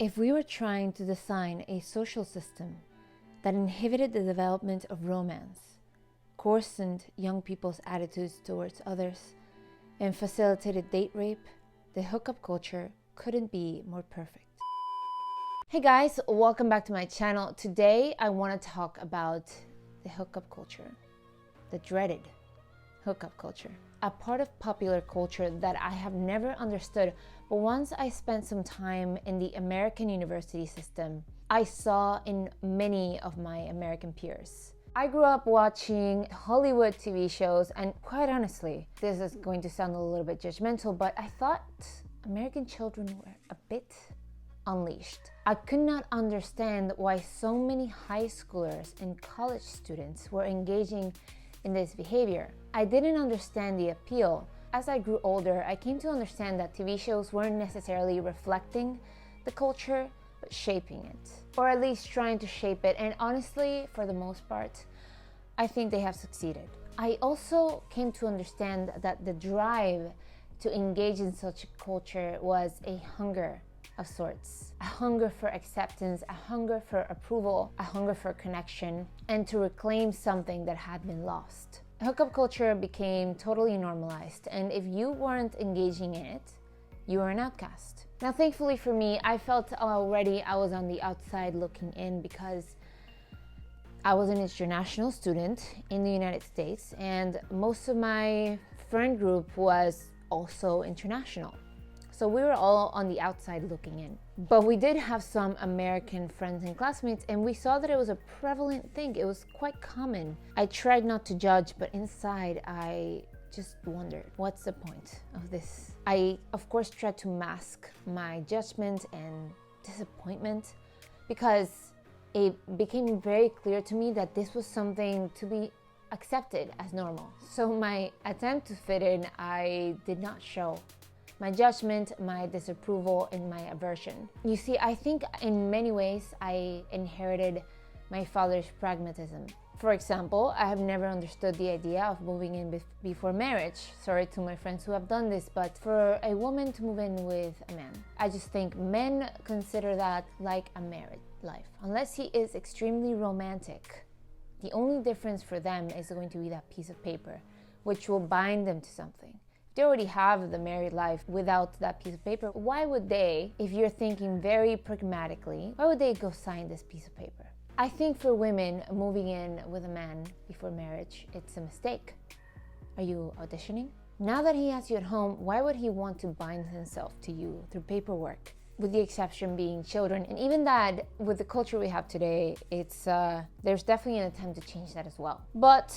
If we were trying to design a social system that inhibited the development of romance, coarsened young people's attitudes towards others, and facilitated date rape, the hookup culture couldn't be more perfect. Hey guys, welcome back to my channel. Today I want to talk about the hookup culture, the dreaded hookup culture, a part of popular culture that I have never understood, but once I spent some time in the American university system, I saw in many of my American peers. I grew up watching Hollywood TV shows, and quite honestly, this is going to sound a little bit judgmental, but I thought American children were a bit unleashed. I could not understand why so many high schoolers and college students were engaging in this behavior. I didn't understand the appeal. As I grew older, I came to understand that TV shows weren't necessarily reflecting the culture, but shaping it, or at least trying to shape it. And honestly, for the most part, I think they have succeeded. I also came to understand that the drive to engage in such a culture was a hunger of sorts, a hunger for acceptance, a hunger for approval, a hunger for connection, and to reclaim something that had been lost. Hookup culture became totally normalized, and if you weren't engaging in it, you were an outcast. Now, thankfully for me, I felt already I was on the outside looking in because I was an international student in the United States, and most of my friend group was also international. So we were all on the outside looking in. But we did have some American friends and classmates, and we saw that it was a prevalent thing. It was quite common. I tried not to judge, but inside I just wondered, what's the point of this? I, of course, tried to mask my judgment and disappointment because it became very clear to me that this was something to be accepted as normal. So my attempt to fit in, I did not show my judgment, my disapproval, and my aversion. You see, I think in many ways I inherited my father's pragmatism. For example, I have never understood the idea of moving in before marriage. Sorry to my friends who have done this, but for a woman to move in with a man, I just think men consider that like a married life. Unless he is extremely romantic, the only difference for them is going to be that piece of paper, which will bind them to something. They already have the married life without that piece of paper. Why would they, if you're thinking very pragmatically, why would they go sign this piece of paper? I think for women, moving in with a man before marriage, it's a mistake. Are you auditioning? Now that he has you at home, why would he want to bind himself to you through paperwork? With the exception being children. And even that, with the culture we have today, there's definitely an attempt to change that as well. But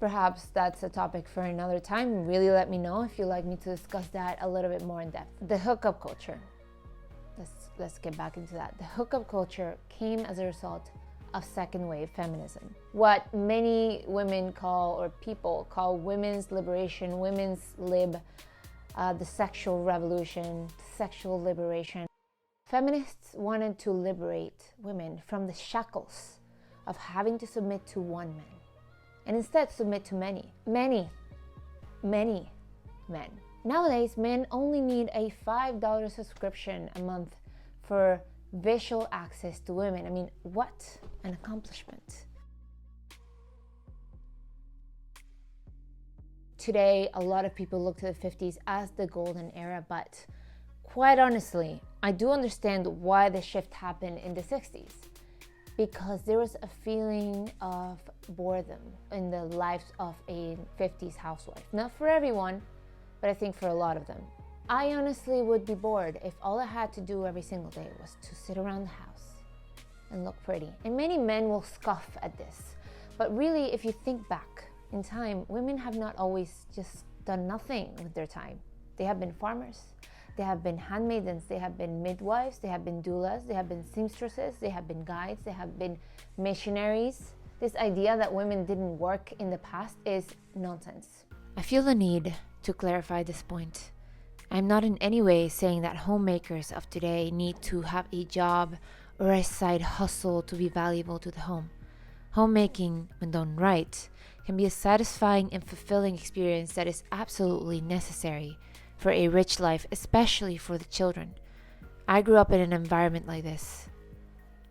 perhaps that's a topic for another time. Really let me know if you'd like me to discuss that a little bit more in depth. The hookup culture. Let's get back into that. The hookup culture came as a result of second wave feminism. What many women call, or people call, women's liberation, women's lib, the sexual revolution, sexual liberation. Feminists wanted to liberate women from the shackles of having to submit to one man, and instead submit to many men. Nowadays, men only need a $5 subscription a month for visual access to women. I mean, what an accomplishment. Today, a lot of people look to the 50s as the golden era, but quite honestly, I do understand why the shift happened in the 60s. Because there was a feeling of boredom in the lives of a 50s housewife. Not for everyone, but I think for a lot of them. I honestly would be bored if all I had to do every single day was to sit around the house and look pretty. And many men will scoff at this. But really, if you think back in time, women have not always just done nothing with their time. They have been farmers. They have been handmaidens, they have been midwives, they have been doulas, they have been seamstresses, they have been guides, they have been missionaries. This idea that women didn't work in the past is nonsense. I feel the need to clarify this point. I'm not in any way saying that homemakers of today need to have a job or a side hustle to be valuable to the home. Homemaking, when done right, can be a satisfying and fulfilling experience that is absolutely necessary for a rich life, especially for the children. I grew up in an environment like this.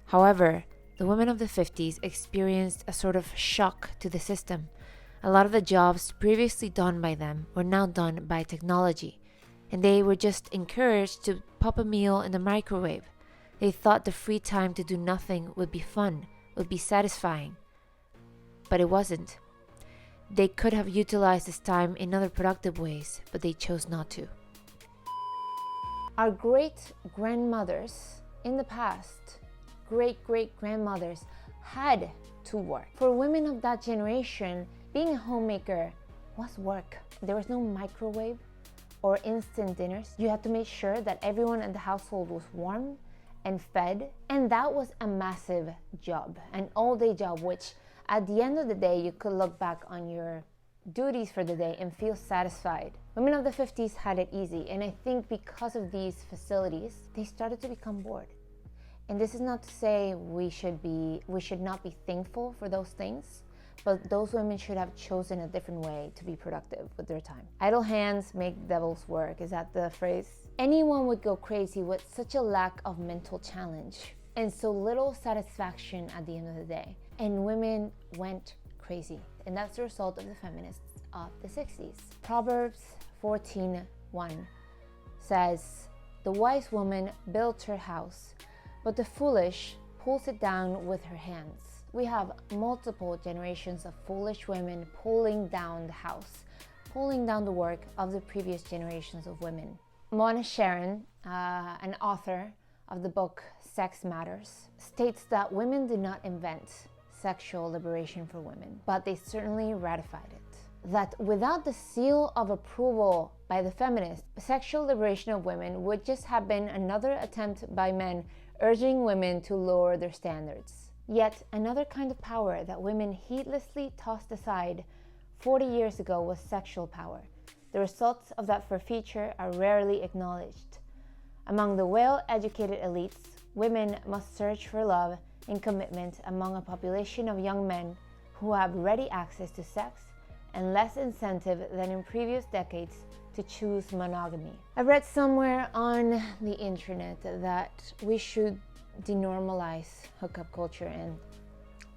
However, the women of the 50s experienced a sort of shock to the system. A lot of the jobs previously done by them were now done by technology, and they were just encouraged to pop a meal in the microwave. They thought the free time to do nothing would be fun, would be satisfying. But it wasn't. They could have utilized this time in other productive ways, but they chose not to. Our great-grandmothers in the past, great-great-grandmothers, had to work. For women of that generation, being a homemaker was work. There was no microwave or instant dinners. You had to make sure that everyone in the household was warm and fed, and that was a massive job, an all-day job, which at the end of the day, you could look back on your duties for the day and feel satisfied. Women of the 50s had it easy, and I think because of these facilities, they started to become bored. And this is not to say we should not be thankful for those things, but those women should have chosen a different way to be productive with their time. Idle hands make the devil's work. Is that the phrase? Anyone would go crazy with such a lack of mental challenge and so little satisfaction at the end of the day. And women went crazy. And that's the result of the feminists of the 60s. Proverbs 14:1 says, "The wise woman builds her house, but the foolish pulls it down with her hands." We have multiple generations of foolish women pulling down the house, pulling down the work of the previous generations of women. Mona Sharon, an author of the book Sex Matters, states that women did not invent sexual liberation for women, but they certainly ratified it. That without the seal of approval by the feminists, sexual liberation of women would just have been another attempt by men urging women to lower their standards. Yet another kind of power that women heedlessly tossed aside 40 years ago was sexual power. The results of that forfeiture are rarely acknowledged. Among the well-educated elites, women must search for love and commitment among a population of young men who have ready access to sex and less incentive than in previous decades to choose monogamy. I read somewhere on the internet that we should denormalize hookup culture, and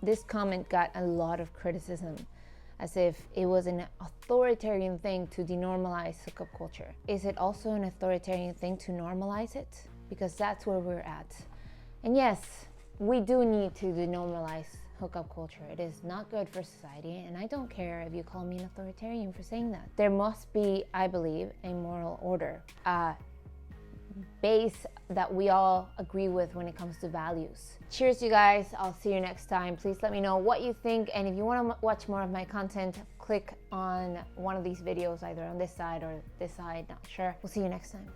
this comment got a lot of criticism, as if it was an authoritarian thing to denormalize hookup culture. Is it also an authoritarian thing to normalize it? Because that's where we're at. And yes, we do need to denormalize hookup culture. It is not good for society, and I don't care if you call me an authoritarian for saying that. There must be, I believe, a moral order, a base that we all agree with when it comes to values. Cheers, you guys. I'll see you next time. Please let me know what you think, and if you want to watch more of my content, click on one of these videos, either on this side or this side, not sure. We'll see you next time.